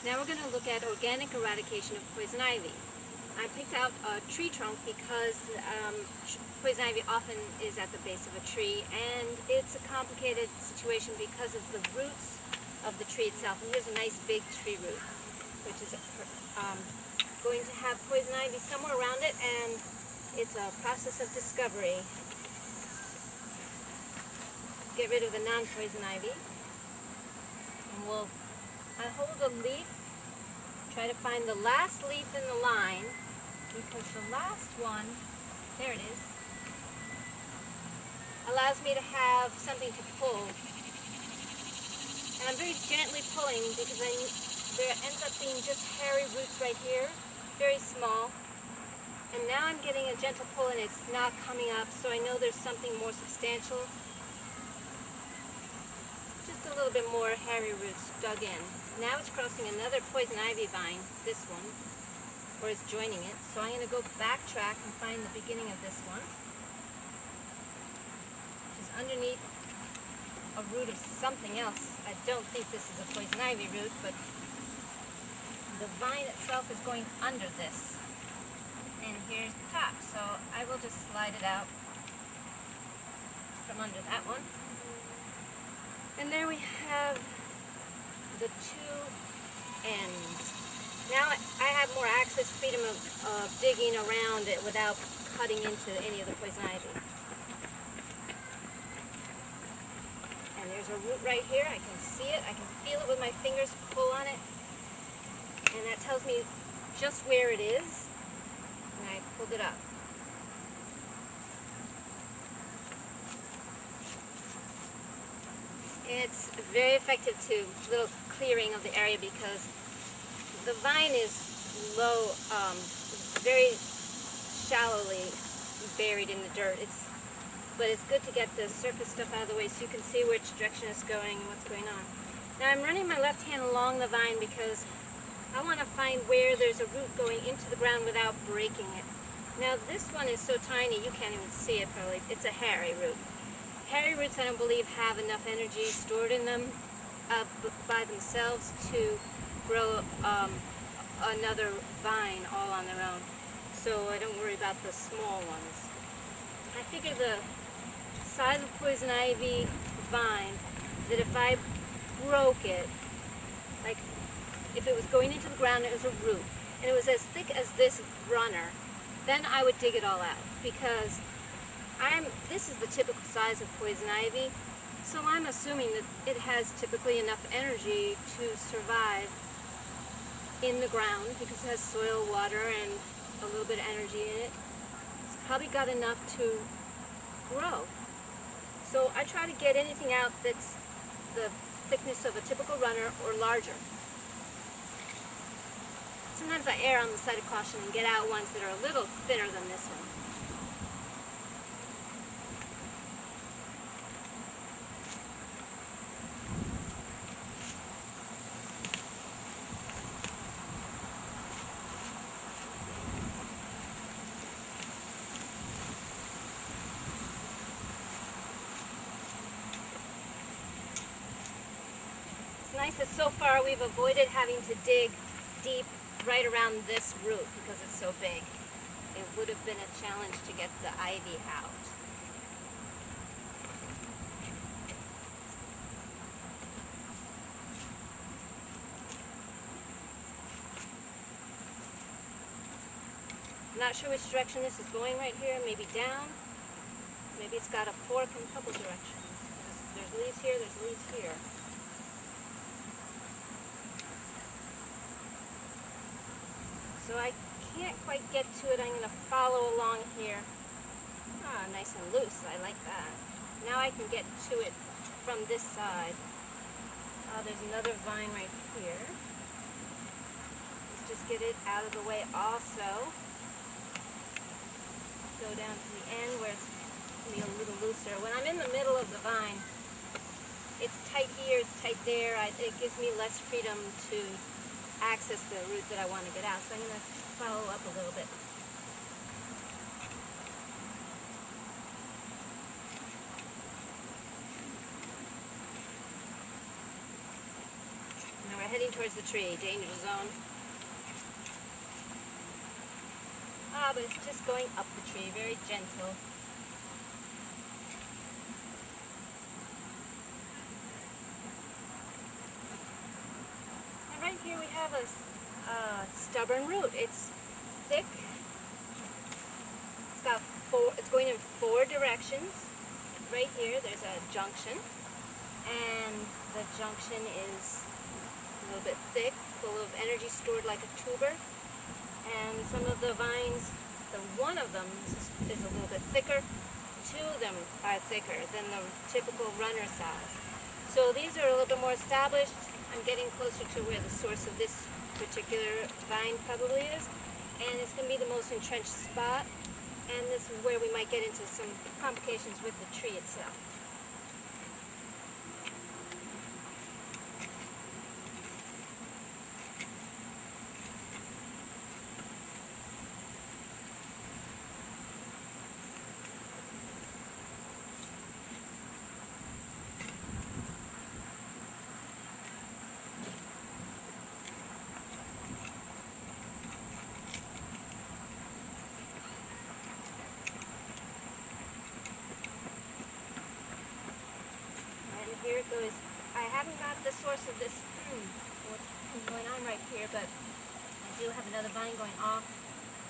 Now we're going to look at organic eradication of poison ivy. I picked out a tree trunk because poison ivy often is at the base of a tree, and it's a complicated situation because of the roots of the tree itself. And here's a nice big tree root, which is going to have poison ivy somewhere around it, and it's a process of discovery. Get rid of the non-poison ivy, and I hold a leaf, try to find the last leaf in the line, because the last one, there it is, allows me to have something to pull. And I'm very gently pulling because there ends up being just hairy roots right here, very small. And now I'm getting a gentle pull and it's not coming up, so I know there's something more substantial. Just a little bit more hairy roots dug in. Now it's crossing another poison ivy vine, this one, or it's joining it. So I'm going to go backtrack and find the beginning of this one, which is underneath a root of something else. I don't think this is a poison ivy root, but the vine itself is going under this. And here's the top, so I will just slide it out from under that one. And there we have the two ends. Now I have more access, freedom of digging around it without cutting into any of the poison ivy. And there's a root right here. I can see it. I can feel it with my fingers, pull on it. And that tells me just where it is. And I pulled it up. It's very effective to little clearing of the area because the vine is low, very shallowly buried in the dirt. But it's good to get the surface stuff out of the way so you can see which direction it's going and what's going on. Now I'm running my left hand along the vine because I want to find where there's a root going into the ground without breaking it. Now this one is so tiny you can't even see it probably. It's a hairy root. Hairy roots, I don't believe, have enough energy stored in them by themselves to grow another vine all on their own. So I don't worry about the small ones. I figure the size of poison ivy vine, that if I broke it, like if it was going into the ground, it was a root, and it was as thick as this runner, then I would dig it all out because this is the typical size of poison ivy, so I'm assuming that it has typically enough energy to survive in the ground because it has soil, water, and a little bit of energy in it. It's probably got enough to grow. So I try to get anything out that's the thickness of a typical runner or larger. Sometimes I err on the side of caution and get out ones that are a little thinner than this one. It's nice that so far we've avoided having to dig deep right around this root because it's so big. It would have been a challenge to get the ivy out. I'm not sure which direction this is going right here. Maybe down. Maybe it's got a fork in a couple directions. There's leaves here, there's leaves here. So I can't quite get to it. I'm going to follow along here. Ah, nice and loose. I like that. Now I can get to it from this side. There's another vine right here. Let's just get it out of the way also. Go down to the end where it's going to be a little looser. When I'm in the middle of the vine, it's tight here, it's tight there. It gives me less freedom to access the root that I want to get out. So I'm going to follow up a little bit. Now we're heading towards the tree, danger zone. But it's just going up the tree, very gentle. And right here we have a stubborn root. It's thick. It's going in 4 directions. Right here there's a junction, and the junction is a little bit thick, full of energy stored like a tuber. And some of the vines, one of them is a little bit thicker. 2 of them are thicker than the typical runner size. So these are a little bit more established. I'm getting closer to where the source of this particular vine probably is, and it's going to be the most entrenched spot, and this is where we might get into some complications with the tree itself. Here it goes. I haven't got the source of this, what's going on right here, but I do have another vine going off.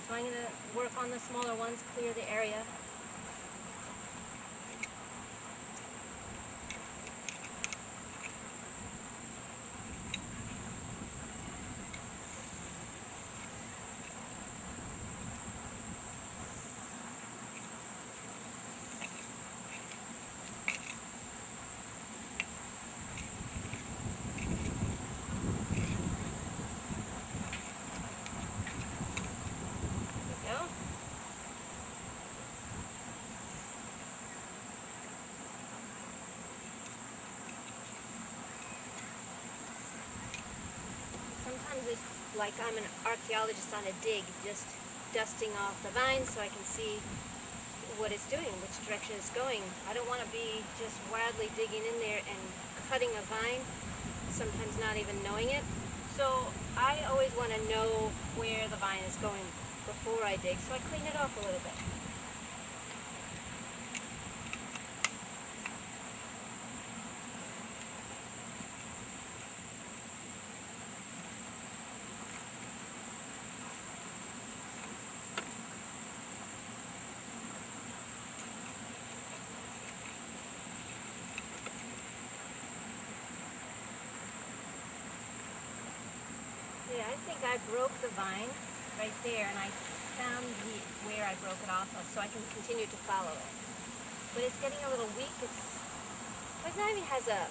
So I'm going to work on the smaller ones, clear the area. Sometimes it's like I'm an archaeologist on a dig, just dusting off the vines so I can see what it's doing, which direction it's going. I don't want to be just wildly digging in there and cutting a vine, sometimes not even knowing it. So I always want to know where the vine is going before I dig, so I clean it off a little bit. Yeah, I think I broke the vine right there, and I found where I broke it off of, so I can continue to follow it. But it's getting a little weak. It not even has a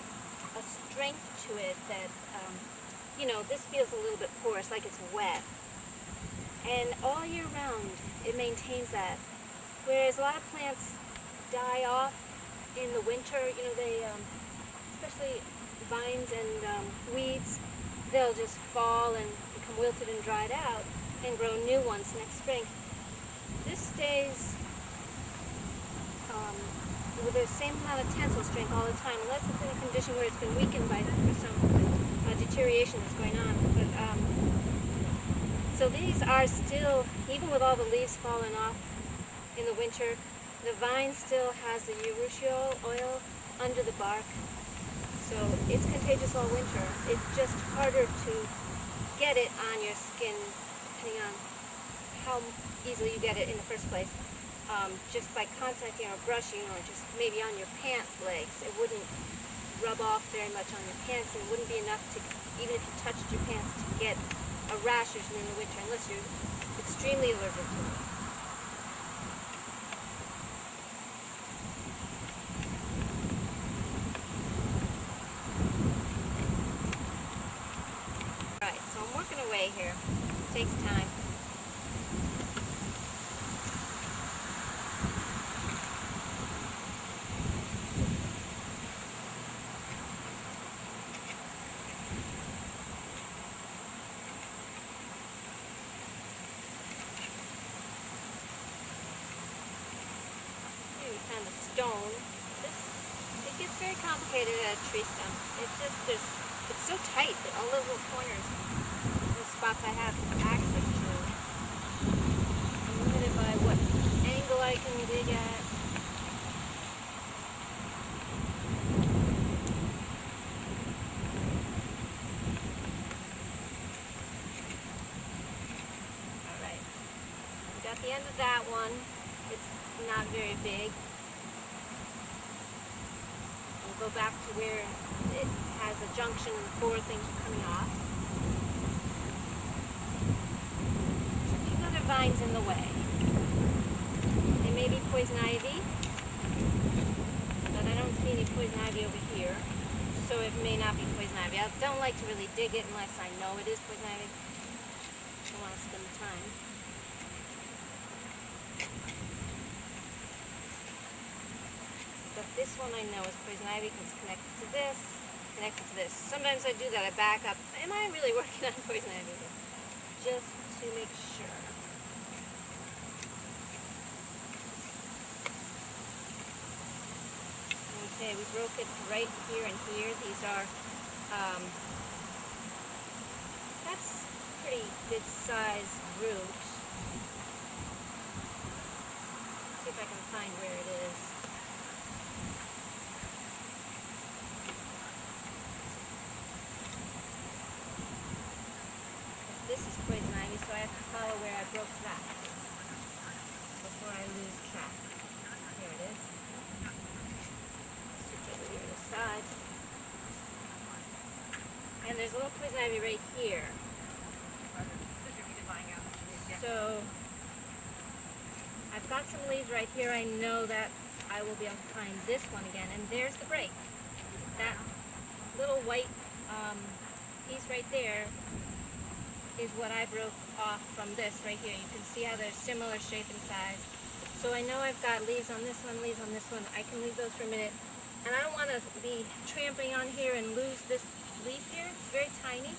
strength to it that, this feels a little bit porous, like it's wet. And all year round, it maintains that. Whereas a lot of plants die off in the winter, they, especially vines and weeds, they'll just fall and become wilted and dried out and grow new ones next spring. This stays with the same amount of tensile strength all the time, unless it's in a condition where it's been weakened by some deterioration that's going on. But so these are still, even with all the leaves falling off in the winter, the vine still has the urushiol oil under the bark. So it's contagious all winter. It's just harder to get it on your skin, depending on how easily you get it in the first place. Just by contacting or brushing, or just maybe on your pants legs. It wouldn't rub off very much on your pants, and it wouldn't be enough to, even if you touched your pants, to get a rash usually in the winter, unless you're extremely allergic to it. Alright, so I'm working away here. It takes time. Found a stone. It gets very complicated at a tree stump. It's so tight that all those little corners, those spots I have access to. I'm limited by what angle I can dig at. Alright. Got the end of that one. It's not very big. We'll go back to where it has a junction and 4 things are coming off. There's a few other vines in the way. They may be poison ivy, but I don't see any poison ivy over here, so it may not be poison ivy. I don't like to really dig it unless I know it is poison ivy. I don't want to spend the time. But this one I know is poison ivy because it's connected to this, connected to this. Sometimes I do that, I back up. Am I really working on poison ivy? Just to make sure. Okay, we broke it right here and here. These are, that's pretty good size root. See if I can find where it is. This is poison ivy, so I have to follow where I broke that before I lose track. Here it is. Stick it over here to the side. And there's a little poison ivy right here. So I've got some leaves right here. I know that I will be able to find this one again. And there's the break. That little white piece right there is what I broke off from this right here. You can see how they're similar shape and size. So I know I've got leaves on this one, leaves on this one. I can leave those for a minute. And I don't want to be trampling on here and lose this leaf here. It's very tiny.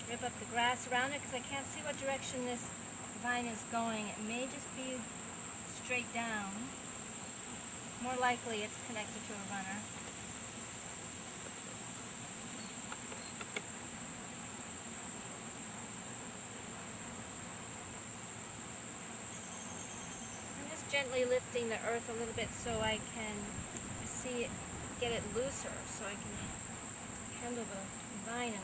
Rip up the grass around it because I can't see what direction this vine is going. It may just be straight down. More likely it's connected to a runner. I'm just gently lifting the earth a little bit so I can see it, get it looser, so I can handle the vine. And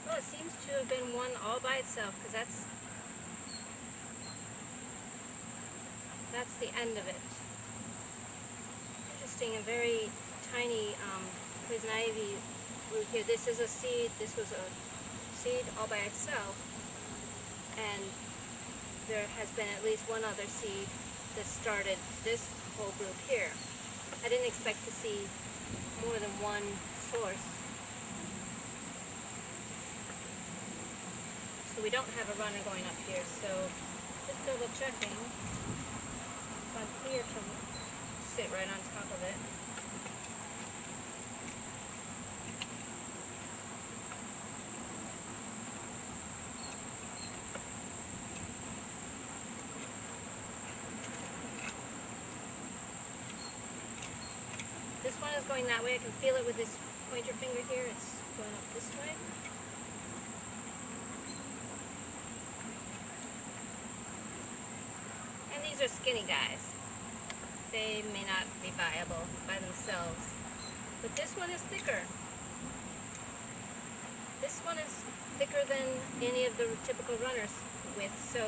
well, it seems to have been one all by itself because that's the end of it. Interesting, a very tiny poison ivy root here. This is a seed. This was a seed all by itself, and there has been at least one other seed that started this whole group here. I didn't expect to see more than one source. So we don't have a runner going up here, so just double checking if I'm clear to sit right on top of it. This one is going that way. I can feel it with this pointer finger here. It's going up this way. And these are skinny guys. They may not be viable by themselves. But this one is thicker. This one is thicker than any of the typical runners with, so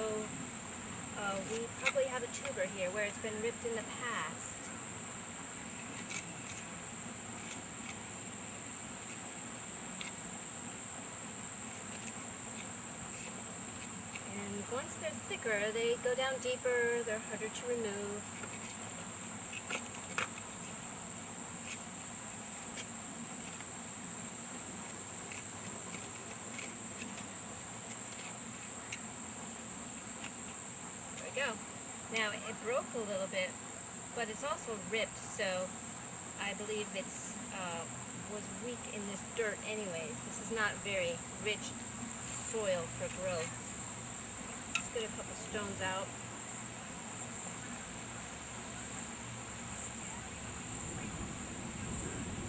we probably have a tuber here where it's been ripped in the past. And once they're thicker, they go down deeper, they're harder to remove. go. Now it broke a little bit, but it's also ripped, so I believe it's was weak in this dirt anyways. This is not very rich soil for growth. Let's get a couple stones out.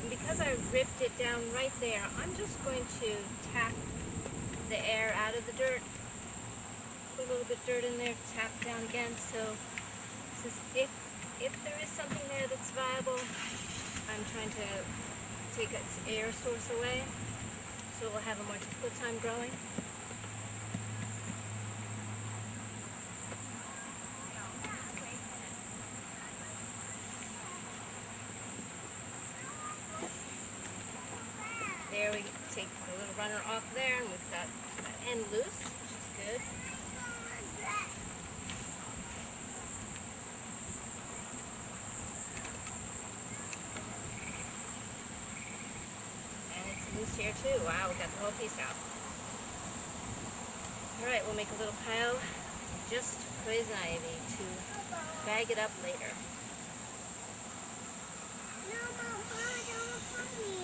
And because I ripped it down right there, I'm just going to tap the air out of the dirt. Put a little bit of dirt in there, tap down again, so since if there is something there that's viable, I'm trying to take its air source away, so it will have a more difficult time growing. There we take the little runner off there, and we've got that end loose, which is good. Loose here too. Wow, we got the whole piece out. Alright, we'll make a little pile of just poison ivy to bag it up later. No, Mama, don't hurt me.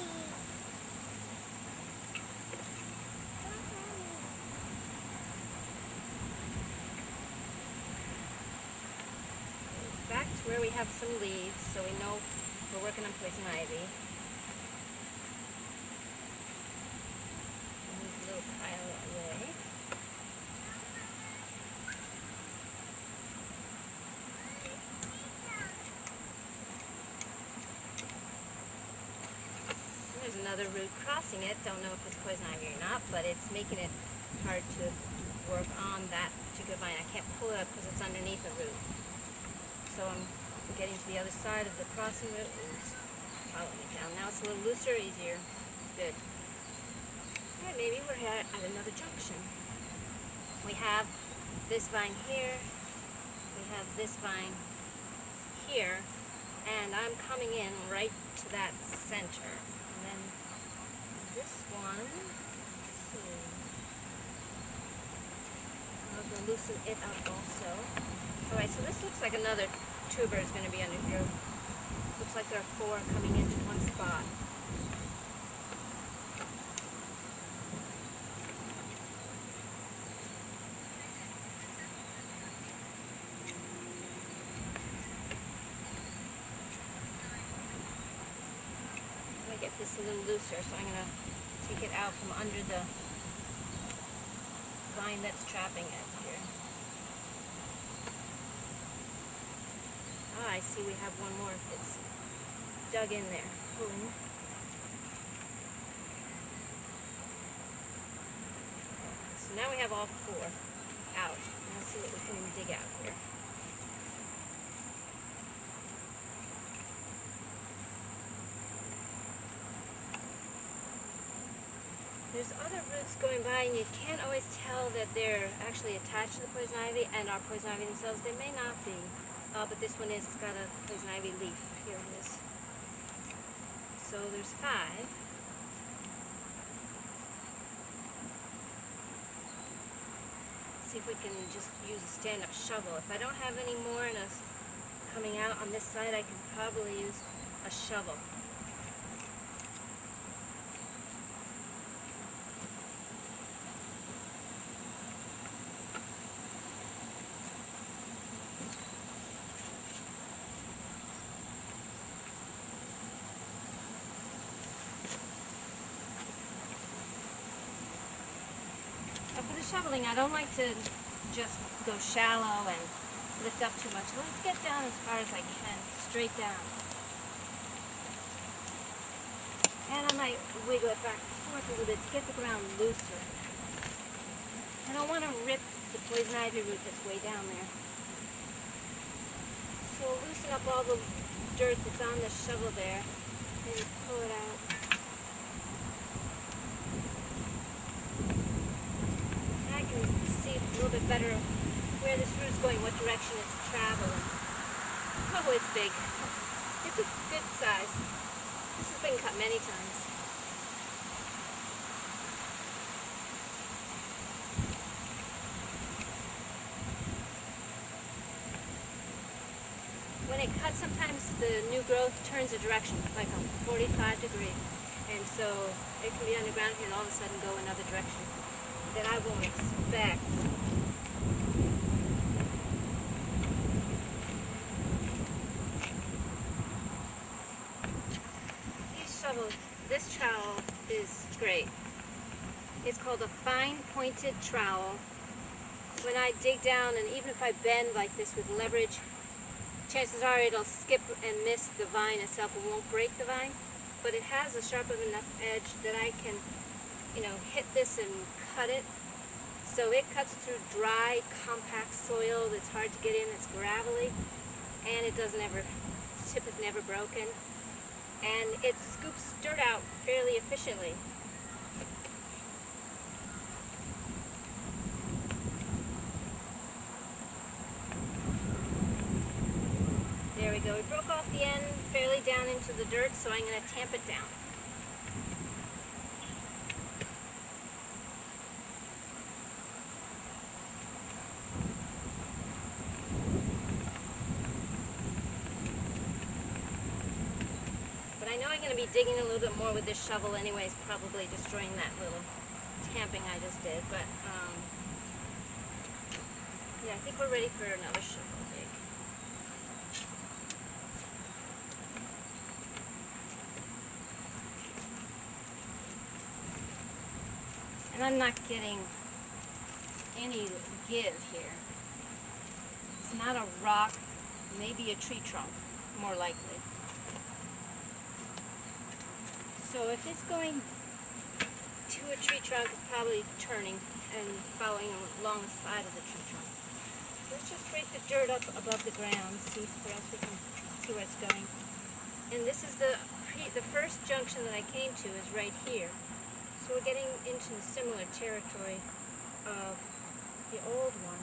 Don't hurt me. Back to where we have some leaves, so we know we're working on poison ivy. There's another root crossing it. Don't know if it's poison ivy or not, but it's making it hard to work on that particular vine. I can't pull it up because it's underneath the root. So I'm getting to the other side of the crossing root and following it down. Now it's a little looser, easier. It's good. Alright, maybe we're at another junction. We have this vine here. We have this vine here. And I'm coming in right to that center. And then this one, let's see. I was going to loosen it up also. Alright, so this looks like another tuber is going to be under here. Looks like there are 4 coming into one spot. Get this a little looser, so I'm going to take it out from under the vine that's trapping it here. Ah, I see we have one more. It's dug in there. Pulling. So now we have all 4 out. Let's see what we can dig out here. There's other roots going by, and you can't always tell that they're actually attached to the poison ivy and are poison ivy themselves. They may not be, but this one is. It's got a poison ivy leaf. Here it is. So there's 5. See if we can just use a stand-up shovel. If I don't have any more and it's coming out on this side, I can probably use a shovel. For the shoveling, I don't like to just go shallow and lift up too much. I like to get down as far as I can, straight down. And I might wiggle it back and forth a little bit to get the ground looser. I don't want to rip the poison ivy root that's way down there. So loosen up all the dirt that's on the shovel there, and pull it out. See a little bit better where this root is going, what direction it's traveling. Oh, it's big. It's a good size. This has been cut many times. cut, sometimes the new growth turns a direction, like a 45 degree. And so it can be underground here and all of a sudden go another direction that I won't expect. These shovels, this trowel is great. It's called a fine pointed trowel. When I dig down, and even if I bend like this with leverage, chances are it'll skip and miss the vine itself and won't break the vine. But it has a sharp enough edge that I can, hit this and cut it. So it cuts through dry, compact soil that's hard to get in, it's gravelly, and it doesn't ever, the tip is never broken. And it scoops dirt out fairly efficiently. There we go. We broke off the end fairly down into the dirt, so I'm going to tamp it down. But I know I'm going to be digging a little bit more with this shovel anyways, probably destroying that little tamping I just did. But yeah, I think we're ready for another shovel dig. And I'm not getting any give here. It's not a rock, maybe a tree trunk, more likely. So if it's going to a tree trunk, it's probably turning and following along the side of the tree trunk. Let's just break the dirt up above the ground, see where else we can see where it's going. And this is the first junction that I came to is right here. So we're getting into the similar territory of the old one.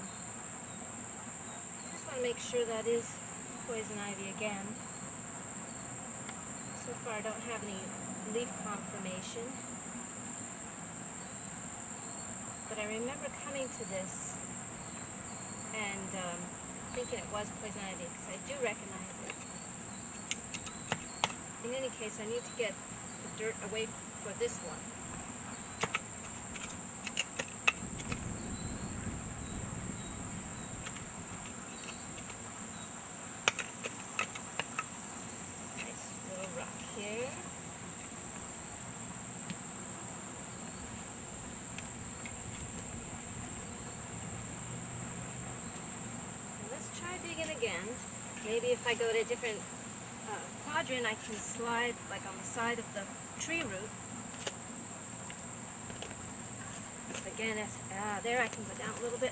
I just want to make sure that is poison ivy again. So far I don't have any leaf confirmation. But I remember coming to this and thinking it was poison ivy because I do recognize it. In any case, I need to get the dirt away for this one. Try digging again. Maybe if I go to a different quadrant, I can slide like on the side of the tree root. Again, there I can go down a little bit.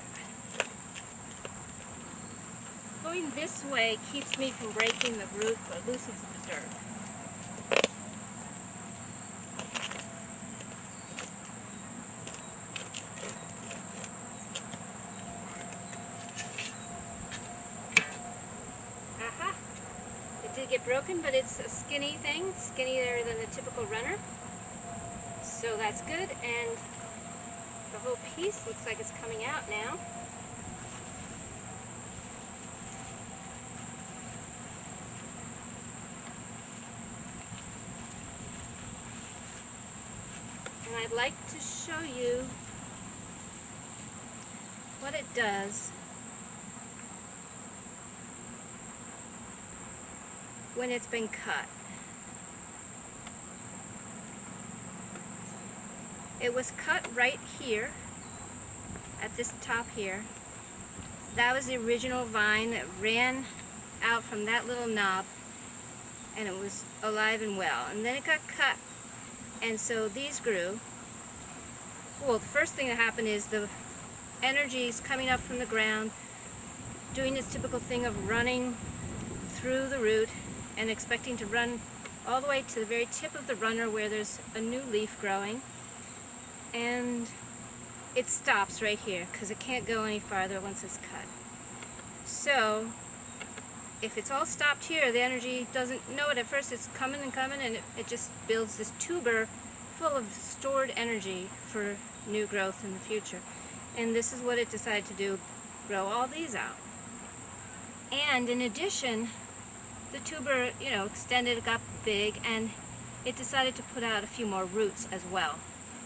Going this way keeps me from breaking the root, but loosens the dirt. Did get broken, but it's a skinny thing, skinnier than the typical runner, so that's good. And the whole piece looks like it's coming out now. And I'd like to show you what it does when it's been cut. It was cut right here at this top here. That was the original vine that ran out from that little knob, and it was alive and well. And then it got cut, and so these grew. Well, the first thing that happened is the energy is coming up from the ground, doing its typical thing of running through the root and expecting to run all the way to the very tip of the runner where there's a new leaf growing, and it stops right here because it can't go any farther once it's cut. So if it's all stopped here, the energy doesn't know it at first. It's coming and coming, and it just builds this tuber full of stored energy for new growth in the future. And this is what it decided to do, grow all these out. And in addition, the tuber, extended, got big, and it decided to put out a few more roots as well.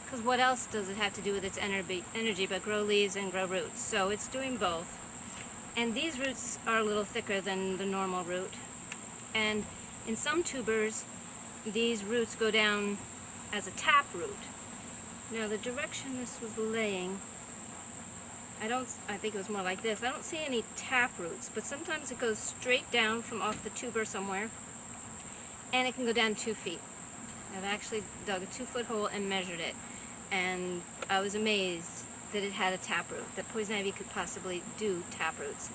Because what else does it have to do with its energy but grow leaves and grow roots? So it's doing both. And these roots are a little thicker than the normal root. And in some tubers, these roots go down as a tap root. Now the direction this was laying, I think it was more like this. I don't see any tap roots, but sometimes it goes straight down from off the tuber somewhere, and it can go down 2 feet. I've actually dug a 2-foot hole and measured it, and I was amazed that it had a taproot, that poison ivy could possibly do taproots.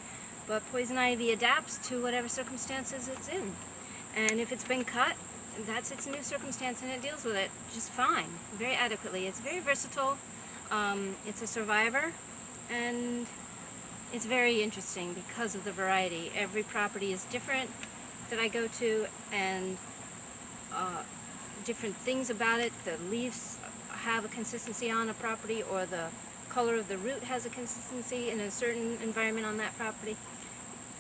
But poison ivy adapts to whatever circumstances it's in. And if it's been cut, that's its new circumstance, and it deals with it just fine, very adequately. It's very versatile, it's a survivor, and it's very interesting because of the variety. Every property is different that I go to, and different things about it. The leaves have a consistency on a property, or the color of the root has a consistency in a certain environment on that property.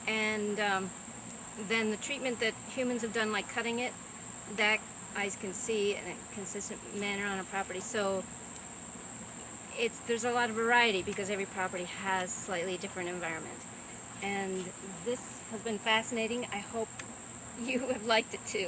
And then the treatment that humans have done, like cutting it, that eyes can see in a consistent manner on a property. So there's a lot of variety because every property has slightly different environment. And this has been fascinating. I hope you have liked it too.